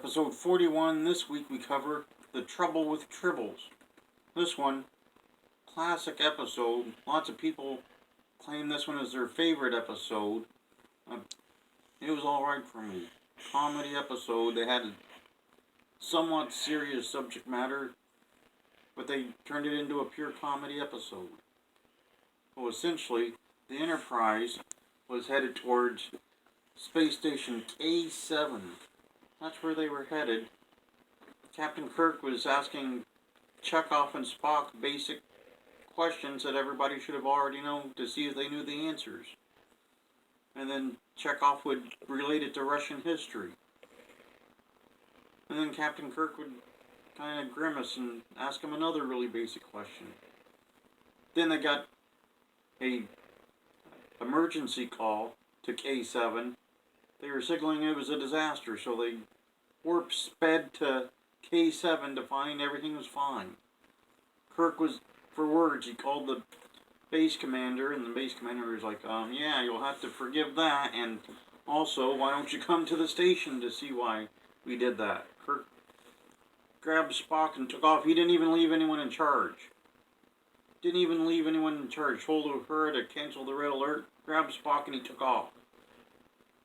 Episode 41. This week we cover the Trouble with Tribbles. This one, classic episode. Lots of people claim this one is their favorite episode. It was alright for me. Comedy episode. They had a somewhat serious subject matter, but they turned it into a pure comedy episode. So essentially, the Enterprise was headed towards Space Station K7. That's where they were headed. Captain Kirk was asking Chekhov and Spock basic questions that everybody should have already known to see if they knew the answers. And then Chekhov would relate it to Russian history. And then Captain Kirk would kind of grimace and ask him another really basic question. Then they got a emergency call to K7. They were signaling it was a disaster, so they warp sped to K7 to find everything was fine. Kirk was for words. He called the base commander, and the base commander was like, yeah, you'll have to forgive that, and also, why don't you come to the station to see why we did that? Kirk grabbed Spock and took off. He didn't even leave anyone in charge. Told her to cancel the red alert, grabbed Spock, and he took off.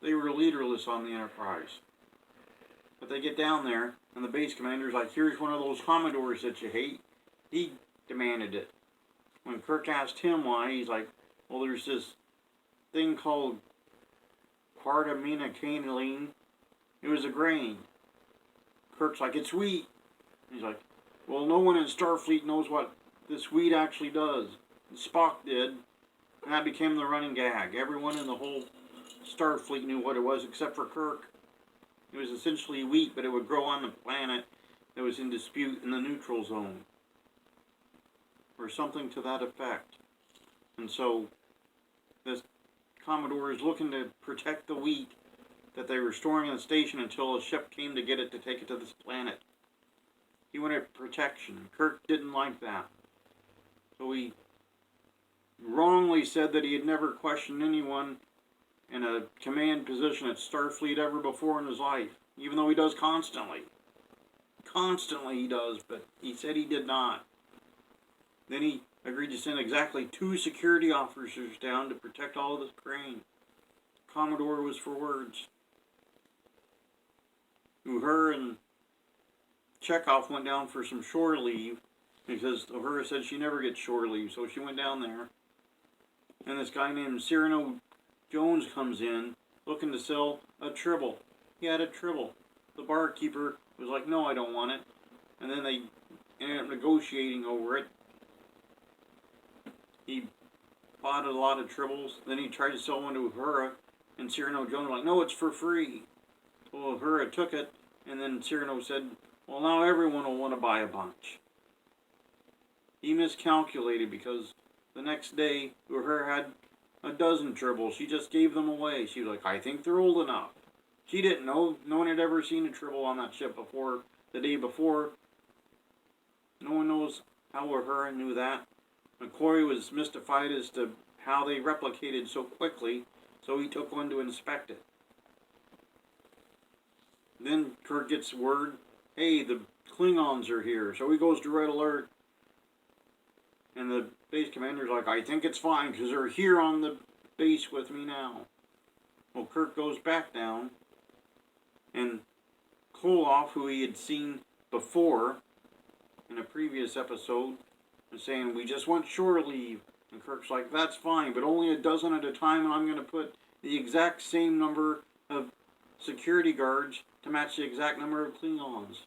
They were leaderless on the Enterprise. But they get down there, and the base commander's like, here's one of those Commodores that you hate. He demanded it. When Kirk asked him why, he's like, well, there's this thing called partamina. It was a grain. Kirk's like, it's wheat. He's like, well, no one in Starfleet knows what this wheat actually does. Spock did, and that became the running gag. Everyone in the whole Starfleet knew what it was except for Kirk. It was essentially wheat, but it would grow on the planet that was in dispute in the neutral zone. Or something to that effect. And so, this Commodore is looking to protect the wheat that they were storing in the station until a ship came to get it to take it to this planet. He wanted protection. Kirk didn't like that. So he wrongly said that he had never questioned anyone in a command position at Starfleet ever before in his life, even though he does constantly. Constantly he does, but he said he did not. Then he agreed to send exactly 2 security officers down to protect all of this grain. Commodore was for words. Uhura and Chekhov went down for some shore leave because Uhura said she never gets shore leave, so she went down there. And this guy named Cyrano Jones comes in looking to sell a tribble. He had a tribble. The barkeeper was like, no, I don't want it. And then they ended up negotiating over it. He bought a lot of tribbles. Then he tried to sell one to Uhura. And Cyrano Jones was like, no, it's for free. Well, Uhura took it. And then Cyrano said, well, now everyone will want to buy a bunch. He miscalculated because the next day Uhura had a dozen tribbles. She just gave them away. She was like, I think they're old enough. She didn't know. No one had ever seen a tribble on that ship before. The day before. No one knows how Uhura knew that. McCoy was mystified as to how they replicated so quickly, so he took one to inspect it. Then Kirk gets word, hey, the Klingons are here. So he goes to red alert. And the base commander's like, I think it's fine because they're here on the base with me now. Well, Kirk goes back down. And Koloff, who he had seen before in a previous episode, was saying, we just want shore leave. And Kirk's like, that's fine, but only a dozen at a time, and I'm going to put the exact same number of security guards to match the exact number of Klingons.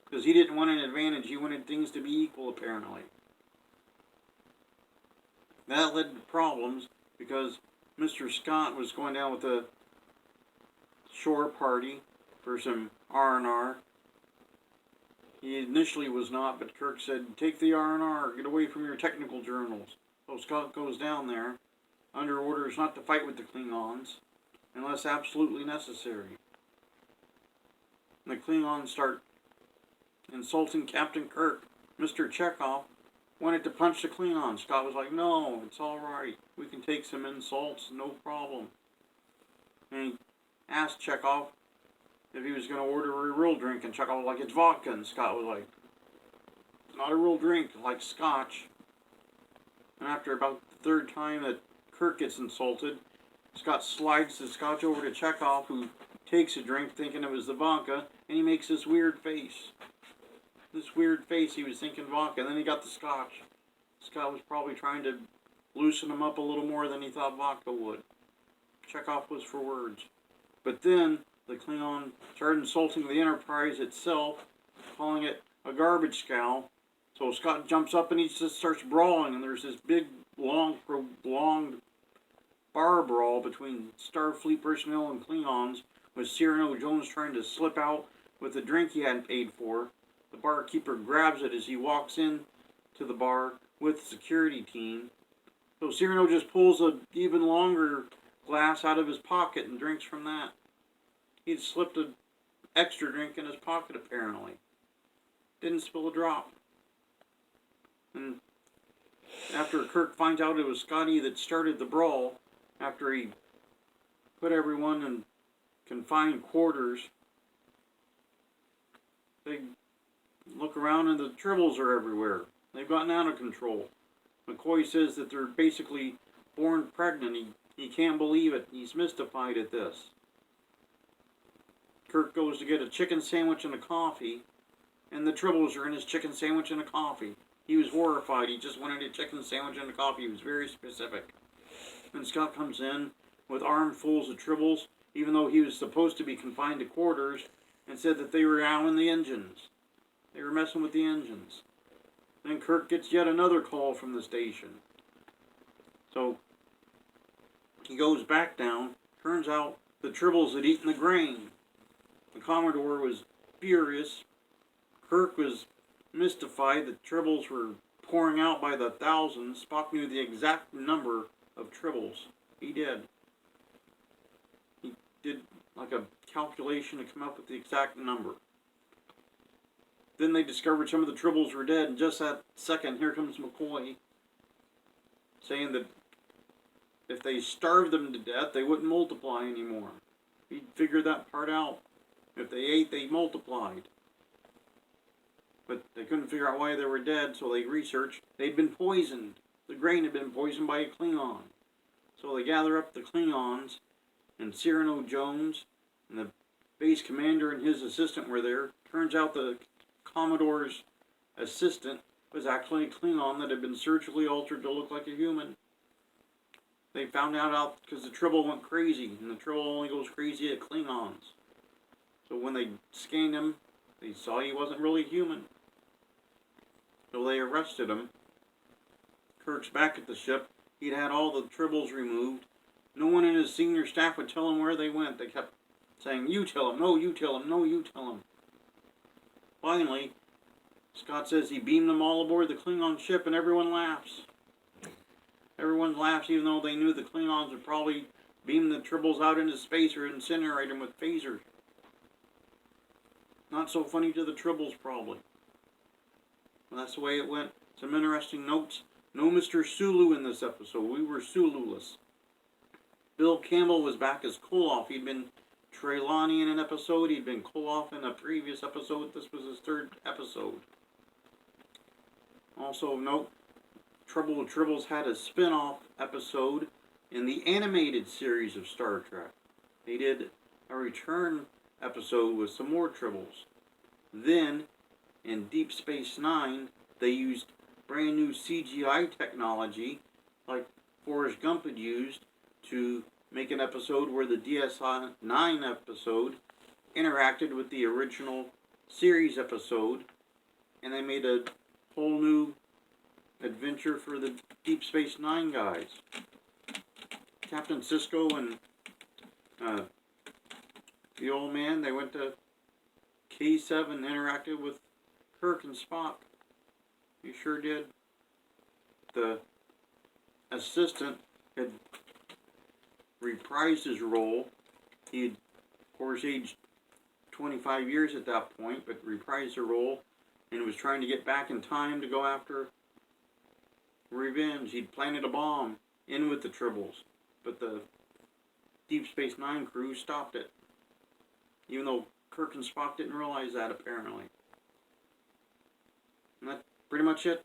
Because he didn't want an advantage. He wanted things to be equal, apparently. That led to problems because Mr. Scott was going down with a shore party for some R&R. He initially was not, but Kirk said, take the R&R, get away from your technical journals. So Scott goes down there under orders not to fight with the Klingons unless absolutely necessary. And the Klingons start insulting Captain Kirk. Mr. Chekhov wanted to punch the Klingon. Scott was like, no, it's all right. We can take some insults, no problem. And he asked Chekhov, if he was going to order a real drink, and Chuck was like, it's vodka, and Scott was like, not a real drink, like scotch. And after about the third time that Kirk gets insulted, Scott slides the scotch over to Chekhov, who takes a drink thinking it was the vodka, and he makes this weird face. This weird face, he was thinking vodka, and then he got the scotch. Scott was probably trying to loosen him up a little more than he thought vodka would. Chekhov was for words. But then the Klingon started insulting the Enterprise itself, calling it a garbage scow. So Scott jumps up and he just starts brawling, and there's this big, long, prolonged bar brawl between Starfleet personnel and Klingons, with Cyrano Jones trying to slip out with a drink he hadn't paid for. The barkeeper grabs it as he walks in to the bar with the security team. So Cyrano just pulls an even longer glass out of his pocket and drinks from that. He'd slipped an extra drink in his pocket, apparently. Didn't spill a drop. And after Kirk finds out it was Scotty that started the brawl, after he put everyone in confined quarters, they look around and the Tribbles are everywhere. They've gotten out of control. McCoy says that they're basically born pregnant. He can't believe it. He's mystified at this. Kirk goes to get a chicken sandwich and a coffee, and the Tribbles are in his chicken sandwich and a coffee. He was horrified. He just wanted a chicken sandwich and a coffee. He was very specific. And Scott comes in with armfuls of Tribbles, even though he was supposed to be confined to quarters, and said that they were out in the engines. They were messing with the engines. Then Kirk gets yet another call from the station. So he goes back down. Turns out the Tribbles had eaten the grain. The Commodore was furious. Kirk was mystified that Tribbles were pouring out by the thousands. Spock knew the exact number of Tribbles. He did. He did like a calculation to come up with the exact number. Then they discovered some of the Tribbles were dead, and just that second, here comes McCoy, saying that if they starved them to death, they wouldn't multiply anymore. He'd figured that part out. If they ate, they multiplied. But they couldn't figure out why they were dead, so they researched. They'd been poisoned. The grain had been poisoned by a Klingon. So they gather up the Klingons, and Cyrano Jones and the base commander and his assistant were there. Turns out the Commodore's assistant was actually a Klingon that had been surgically altered to look like a human. They found out because the Tribble went crazy, and the Tribble only goes crazy at Klingons. So when they scanned him, they saw he wasn't really human. So they arrested him. Kirk's back at the ship. He'd had all the Tribbles removed. No one in his senior staff would tell him where they went. They kept saying, you tell him, no, you tell him, no, you tell him. Finally, Scott says he beamed them all aboard the Klingon ship, and everyone laughs. Everyone laughs even though they knew the Klingons would probably beam the Tribbles out into space or incinerate them with phasers. Not so funny to the Tribbles, probably. Well, that's the way it went. Some interesting notes. No Mr. Sulu in this episode. We were Sululess. Bill Campbell was back as Koloff. He'd been Trelawney in an episode. He'd been Koloff in a previous episode. This was his third episode. Also note, Trouble with Tribbles had a spin-off episode in the animated series of Star Trek. They did a return episode with some more Tribbles. Then, in Deep Space Nine, they used brand new CGI technology, like Forrest Gump had used, to make an episode where the DS9 episode interacted with the original series episode, and they made a whole new adventure for the Deep Space Nine guys. Captain Sisko and the old man, they went to K7 and interacted with Kirk and Spock. He sure did. The assistant had reprised his role. He had, of course, aged 25 years at that point, but reprised the role and was trying to get back in time to go after revenge. He'd planted a bomb in with the Tribbles, but the Deep Space Nine crew stopped it. Even though Kirk and Spock didn't realize that, apparently. And that's pretty much it.